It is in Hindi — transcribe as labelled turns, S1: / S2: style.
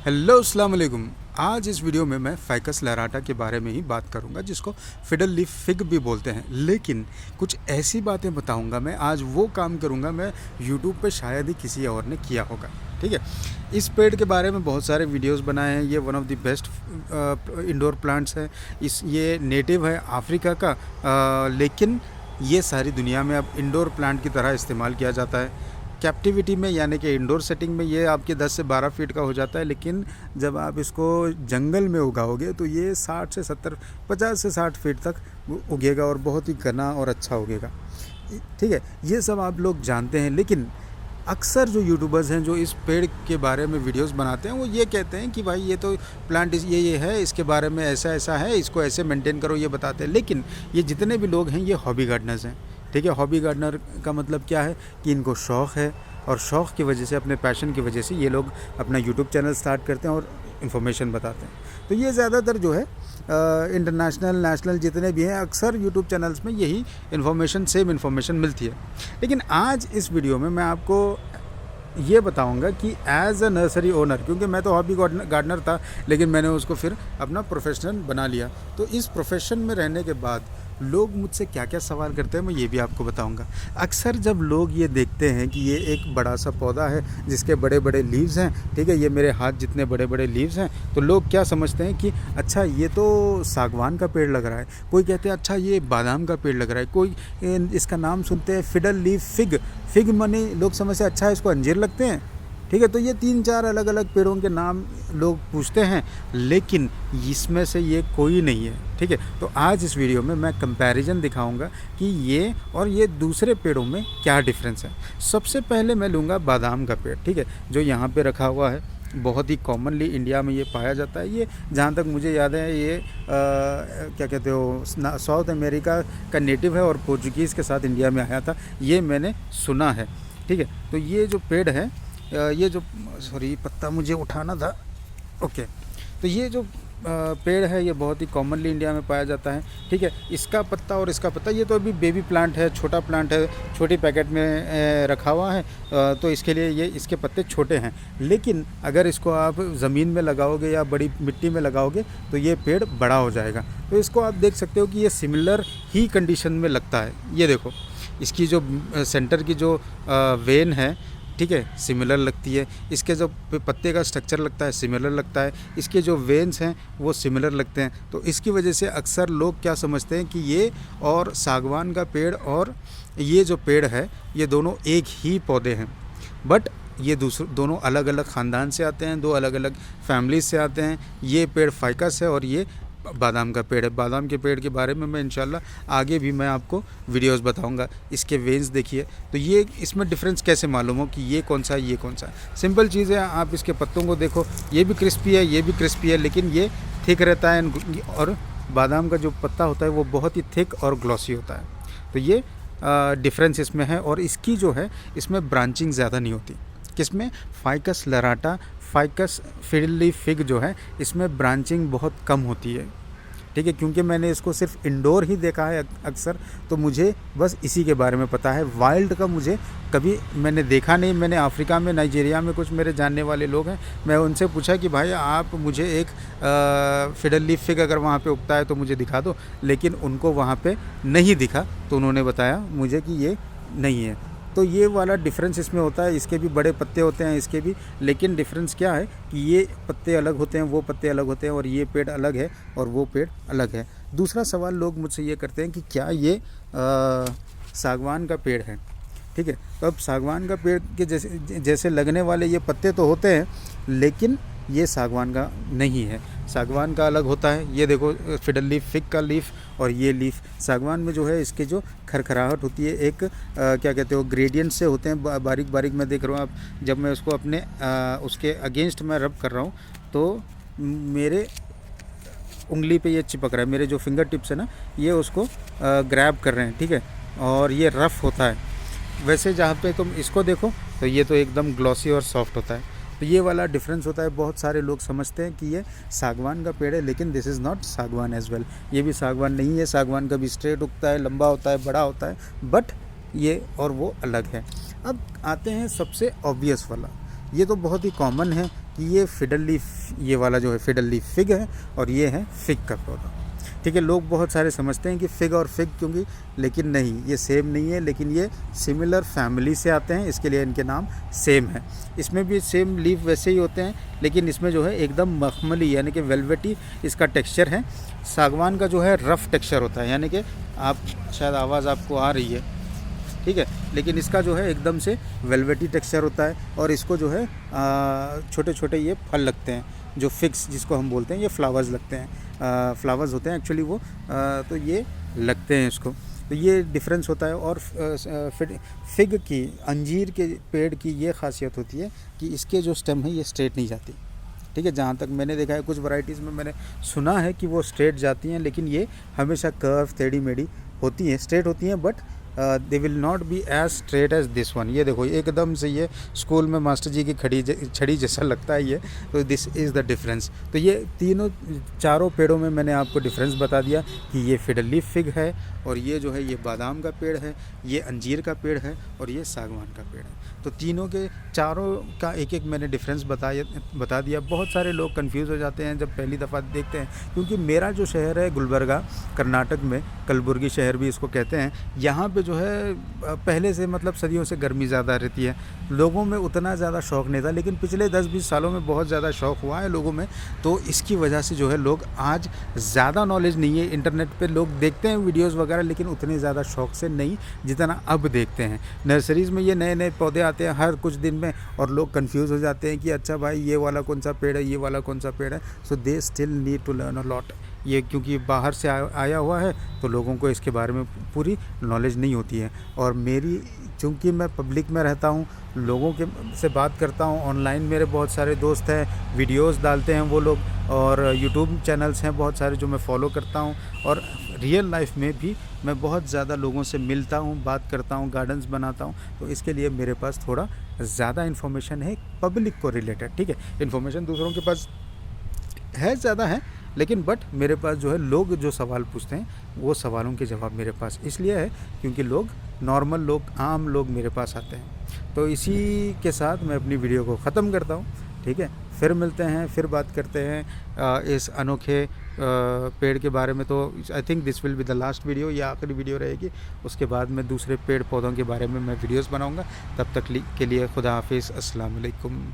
S1: हेलो अस्सलाम वालेकुम। आज इस वीडियो में मैं फ़ाइकस लैराटा के बारे में ही बात करूंगा, जिसको फिडल लीफ फिग भी बोलते हैं। लेकिन कुछ ऐसी बातें बताऊंगा, मैं आज वो काम करूंगा मैं यूट्यूब पे शायद ही किसी और ने किया होगा। ठीक है, इस पेड़ के बारे में बहुत सारे वीडियोस बनाए हैं। ये one of the best indoor plants है। ये नेटिव है अफ्रीका का, लेकिन ये सारी दुनिया में अब इंडोर प्लांट की तरह इस्तेमाल किया जाता है। कैप्टिविटी में यानी कि इंडोर सेटिंग में ये आपके 10 से 12 फीट का हो जाता है, लेकिन जब आप इसको जंगल में उगाओगे तो ये 60 से 70, 50 से 60 फीट तक उगेगा और बहुत ही घना और अच्छा उगेगा। ठीक है, ये सब आप लोग जानते हैं, लेकिन अक्सर जो यूट्यूबर्स हैं जो इस पेड़ के बारे में वीडियोस बनाते हैं, वो ये कहते हैं कि भाई ये तो प्लांट ये है, इसके बारे में ऐसा ऐसा है, इसको ऐसे मेंटेन करो, ये बताते हैं। लेकिन ये जितने भी लोग हैं ये हॉबी गार्डनर्स हैं। ठीक है, हॉबी गार्डनर का मतलब क्या है कि इनको शौक़ है, और शौक़ की वजह से, अपने पैशन की वजह से ये लोग अपना यूट्यूब चैनल स्टार्ट करते हैं और इन्फॉर्मेशन बताते हैं। तो ये ज़्यादातर जो है इंटरनेशनल नेशनल जितने भी हैं, अक्सर यूट्यूब चैनल्स में यही सेम इन्फॉर्मेशन मिलती है। लेकिन आज इस वीडियो में मैं आपको ये बताऊंगा कि एज अ नर्सरी ओनर, क्योंकि मैं तो हॉबी गार्डनर था, लेकिन मैंने उसको फिर अपना प्रोफेशनल बना लिया। तो इस प्रोफेशन में रहने के बाद लोग मुझसे क्या क्या सवाल करते हैं, मैं ये भी आपको बताऊंगा। अक्सर जब लोग ये देखते हैं कि ये एक बड़ा सा पौधा है जिसके बड़े बड़े लीव्स हैं, ठीक है, ये मेरे हाथ जितने बड़े बड़े लीव्स हैं, तो लोग क्या समझते हैं कि अच्छा ये तो सागवान का पेड़ लग रहा है। कोई कहते हैं अच्छा ये बादाम का पेड़ लग रहा है। कोई इसका नाम सुनते हैं fiddle leaf fig, fig money लोग समझते हैं अच्छा इसको अंजीर लगते हैं। ठीक है, तो ये 3-4 अलग अलग पेड़ों के नाम लोग पूछते हैं, लेकिन इसमें से ये कोई नहीं है। ठीक है, तो आज इस वीडियो में मैं कंपैरिजन दिखाऊंगा कि ये और ये दूसरे पेड़ों में क्या डिफरेंस है। सबसे पहले मैं लूँगा बादाम का पेड़, ठीक है, जो यहाँ पे रखा हुआ है। बहुत ही कॉमनली इंडिया में ये पाया जाता है। ये जहाँ तक मुझे याद है ये क्या कहते हो, साउथ अमेरिका का नेटिव है और पोर्चुगीज़ के साथ इंडिया में आया था, ये मैंने सुना है। ठीक है, तो ये जो पेड़ है, ये जो पत्ता मुझे उठाना था, ओके, तो ये जो पेड़ है ये बहुत ही कॉमनली इंडिया में पाया जाता है। ठीक है, इसका पत्ता और इसका पत्ता, ये तो अभी बेबी प्लांट है, छोटा प्लांट है, छोटी पैकेट में रखा हुआ है, तो इसके लिए ये इसके पत्ते छोटे हैं। लेकिन अगर इसको आप ज़मीन में लगाओगे या बड़ी मिट्टी में लगाओगे तो ये पेड़ बड़ा हो जाएगा। तो इसको आप देख सकते हो कि ये सिमिलर ही कंडीशन में लगता है। ये देखो, इसकी जो सेंटर की जो वेन है, ठीक है, सिमिलर लगती है। इसके जो पत्ते का स्ट्रक्चर लगता है सिमिलर लगता है, इसके जो वेन्स हैं वो सिमिलर लगते हैं। तो इसकी वजह से अक्सर लोग क्या समझते हैं कि ये और सागवान का पेड़ और ये जो पेड़ है ये दोनों एक ही पौधे हैं। बट ये दोनों अलग अलग ख़ानदान से आते हैं, दो अलग अलग फैमिलीज से आते हैं। ये पेड़ फाइकस है और ये बादाम का पेड़ है। बादाम के पेड़ के बारे में मैं इंशाल्लाह आगे भी मैं आपको वीडियोस बताऊंगा। इसके वेन्स देखिए, तो ये इसमें डिफरेंस कैसे मालूम हो कि ये कौन सा है ये कौन सा है। सिंपल चीज़ है, आप इसके पत्तों को देखो, ये भी क्रिस्पी है ये भी क्रिस्पी है, लेकिन ये थिक रहता है, और बादाम का जो पत्ता होता है वो बहुत ही थिक और ग्लॉसी होता है। तो ये डिफरेंस इसमें है। और इसकी जो है इसमें ब्रांचिंग ज़्यादा नहीं होती। किसमें? Ficus लैराटा, ficus fiddle leaf fig जो है इसमें ब्रांचिंग बहुत कम होती है। ठीक है, क्योंकि मैंने इसको सिर्फ इंडोर ही देखा है अक्सर, तो मुझे बस इसी के बारे में पता है। वाइल्ड का मुझे कभी मैंने देखा नहीं। मैंने अफ्रीका में, नाइजीरिया में कुछ मेरे जानने वाले लोग हैं, मैं उनसे पूछा कि भाई आप मुझे एक फिडल लीफ फिग अगर वहाँ पे उगता है तो मुझे दिखा दो, लेकिन उनको वहाँ पे नहीं दिखा। तो उन्होंने बताया मुझे कि ये नहीं है। तो ये वाला डिफरेंस इसमें होता है। इसके भी बड़े पत्ते होते हैं इसके भी, लेकिन डिफरेंस क्या है कि ये पत्ते अलग होते हैं, वो पत्ते अलग होते हैं, और ये पेड़ अलग है और वो पेड़ अलग है। दूसरा सवाल लोग मुझसे ये करते हैं कि क्या ये सागवान का पेड़ है। ठीक है, तो अब सागवान का पेड़ के जैसे लगने वाले ये पत्ते तो होते हैं, लेकिन ये सागवान का नहीं है। सागवान का अलग होता है। ये देखो, फिडल लीफ फिग का लीफ और ये लीफ। सागवान में जो है इसके जो खरखराहट होती है, एक क्या कहते हो, ग्रेडियंट से होते हैं, बारीक बारीक मैं देख रहा हूँ। अब जब मैं उसको अपने उसके अगेंस्ट मैं रब कर रहा हूँ तो मेरे उंगली पे ये चिपक रहा है, मेरे जो फिंगर टिप्स है ना ये उसको ग्रैब कर रहे हैं। ठीक है, और ये रफ़ होता है। वैसे जहाँ पे तुम इसको देखो तो ये तो एकदम ग्लॉसी और सॉफ्ट होता है। तो ये वाला डिफरेंस होता है। बहुत सारे लोग समझते हैं कि ये सागवान का पेड़ है, लेकिन दिस इज़ नॉट सागवान एज वेल। ये भी सागवान नहीं है। सागवान का भी स्ट्रेट उगता है, लंबा होता है, बड़ा होता है, बट ये और वो अलग है। अब आते हैं सबसे ऑब्वियस वाला, ये तो बहुत ही कॉमन है कि ये फिडल लीफ, ये वाला जो है फिडल लीफ फिग है और ये है फिग का पौधा। ठीक है, लोग बहुत सारे समझते हैं कि फिग और फिग क्योंकि, लेकिन नहीं, ये सेम नहीं है, लेकिन ये सिमिलर फैमिली से आते हैं, इसके लिए इनके नाम सेम है। इसमें भी सेम लीफ वैसे ही होते हैं, लेकिन इसमें जो है एकदम मखमली यानी कि वेलवेटी इसका टेक्सचर है। सागवान का जो है रफ़ टेक्सचर होता है, यानी कि आप शायद आवाज़ आपको आ रही है, ठीक है, लेकिन इसका जो है एकदम से वेलवेटी टेक्सचर होता है और इसको जो है छोटे छोटे ये फल लगते हैं, जो फिग्स जिसको हम बोलते हैं, ये फ्लावर्स लगते हैं, फ्लावर्स होते हैं एक्चुअली वो, तो ये लगते हैं इसको। तो ये डिफरेंस होता है। और फिग की, अंजीर के पेड़ की ये खासियत होती है कि इसके जो स्टेम है ये स्ट्रेट नहीं जाती। ठीक है, जहाँ तक मैंने देखा है, कुछ वैरायटीज़ में मैंने सुना है कि वो स्ट्रेट जाती हैं, लेकिन ये हमेशा कर्व टेढ़ी मेढ़ी होती हैं, स्ट्रेट होती हैं, but they will not be as straight as this one. ये देखो एकदम से ये स्कूल में मास्टर जी की छड़ी जैसा लगता है ये, तो दिस इज़ द डिफरेंस। तो ये चारों पेड़ों में मैंने आपको डिफरेंस बता दिया कि ये फिडल लीफ फिग है, और ये जो है ये बादाम का पेड़ है, ये अंजीर का पेड़ है, और ये सागवान का पेड़ है। तो तीनों के, चारों का एक एक मैंने डिफरेंस बता दिया। बहुत सारे लोग कंफ्यूज हो जाते हैं जब पहली दफ़ा देखते हैं, क्योंकि मेरा जो शहर है गुलबर्गा, कर्नाटक में कलबुर्गी शहर भी इसको कहते हैं, यहाँ पे जो है पहले से मतलब सदियों से गर्मी ज़्यादा रहती है, लोगों में उतना ज़्यादा शौक़ नहीं था, लेकिन पिछले 10-20 सालों में बहुत ज़्यादा शौक़ हुआ है लोगों में। तो इसकी वजह से जो है लोग आज ज़्यादा नॉलेज नहीं है, इंटरनेट पे लोग देखते हैं वीडियोस वगैरह, लेकिन उतने ज़्यादा शौक़ से नहीं जितना अब देखते हैं। नर्सरीज़ में ये नए नए पौधे आते हैं हर कुछ दिन में, और लोग कंफ्यूज हो जाते हैं कि अच्छा भाई ये वाला कौन सा पेड़ है, ये वाला कौन सा पेड़ है। So they still need to learn a lot. ये क्योंकि बाहर से आया हुआ है, तो लोगों को इसके बारे में पूरी नॉलेज नहीं होती है। और मेरी, चूँकि मैं पब्लिक में रहता हूँ, लोगों के से बात करता हूँ, ऑनलाइन मेरे बहुत सारे दोस्त हैं, वीडियोस डालते हैं वो लोग, और यूट्यूब चैनल्स हैं बहुत सारे जो मैं फॉलो करता हूँ, और रियल लाइफ में भी मैं बहुत ज़्यादा लोगों से मिलता हूँ, बात करता हूँ, गार्डन्स बनाता हूँ। तो इसके लिए मेरे पास थोड़ा ज़्यादा इन्फॉर्मेशन है पब्लिक को रिलेटेड। ठीक है, इन्फॉर्मेशन दूसरों के पास है ज़्यादा है, लेकिन बट मेरे पास जो है लोग जो सवाल पूछते हैं, वो सवालों के जवाब मेरे पास इसलिए है क्योंकि लोग, नॉर्मल लोग, आम लोग मेरे पास आते हैं। तो इसी के साथ मैं अपनी वीडियो को ख़त्म करता हूँ। ठीक है, फिर मिलते हैं, फिर बात करते हैं इस अनोखे पेड़ के बारे में। तो I think this will be the last video, या आखिरी वीडियो रहेगी। उसके बाद मैं दूसरे पेड़ पौधों के बारे में मैं वीडियोस बनाऊंगा। तब तक के लिए खुदा हाफिज़, अस्सलाम वालेकुम।